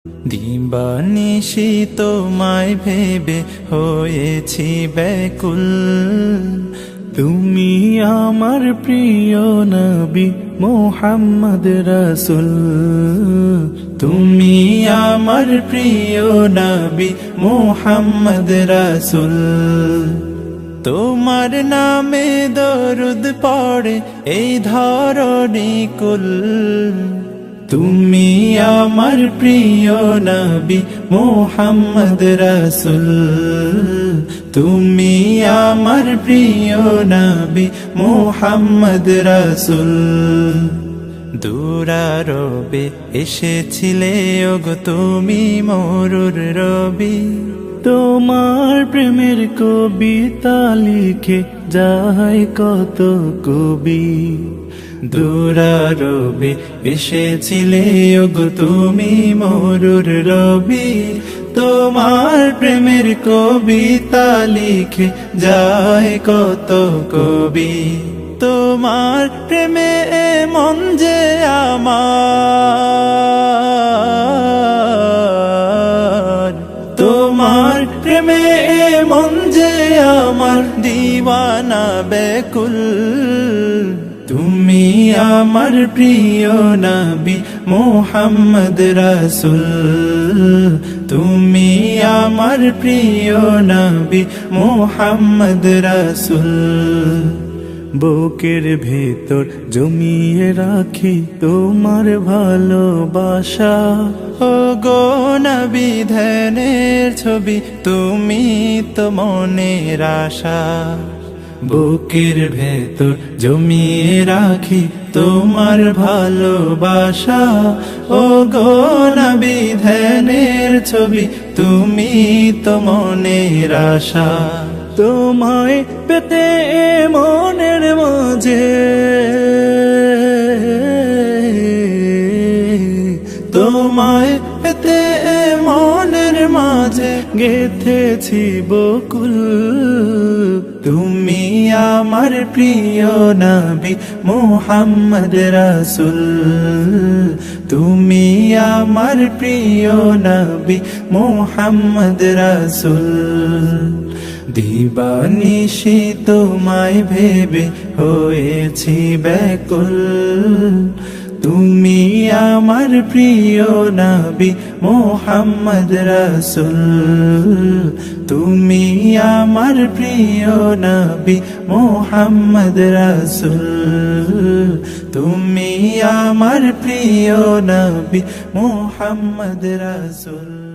দিবানিশি তোমায় ভেবে হয়েছি ব্যাকুল। তুমি আমার প্রিয় নবী মুহাম্মদ রাসূল। তুমি আমার প্রিয় নবী মুহাম্মদ রাসূল। তোমার নামে দরুদ পড়ে এই ধরণী কুল। তুমি আমার প্রিয় নবী মুহাম্মদ রাসূল। তুমি আমার প্রিয় নবী মুহাম্মদ রাসূল। দুরারবে এসেছিলে ওগো তুমি মরুর রবি। তোমার প্রেমের কবিতা লিখে যায় কত কবি। দুরারবে এসেছিলে ওগো তুমি মরুর রবি। তোমার প্রেমের কবিতা লিখে যায় কত কবি। তোমার প্রেমে মন যে আমার, তোমার প্রেমে মন যে আমার দিওয়ানা ব্যাকুল। তুমি আমার প্রিয় নবী মুহাম্মদ রাসূল। তুমি আমার প্রিয় নবী মুহাম্মদ রাসূল। বুকের ভেতর জমিয়ে রাখি তোমার ভালোবাসা। ও গো নবী ধ্যানের ছবি তুমি তো মনের আশা। বুকের ভেতর জমিয়ে রাখি তোমার ভালোবাসা। ও গো নবী ধ্যানের ছবি তুমি তো মনের আশা। তোমায় পেতে মনের মাঝে, তোমায় পেতে মনের মাঝে গেথেছি বকুল। তুমি আমার প্রিয় নবী মুহাম্মদ রাসূল। তুমি আমার প্রিয় নবী মুহাম্মদ রাসূল। দিবানিশি তোমায় ভেবে হয়েছি ব্যাকুল। তুমি আমার প্রিয় নবী মুহাম্মদ রাসূল। তুমি আমার প্রিয় নবী মুহাম্মদ রাসূল। তুমি আমার প্রিয় নবী মুহাম্মদ রাসূল।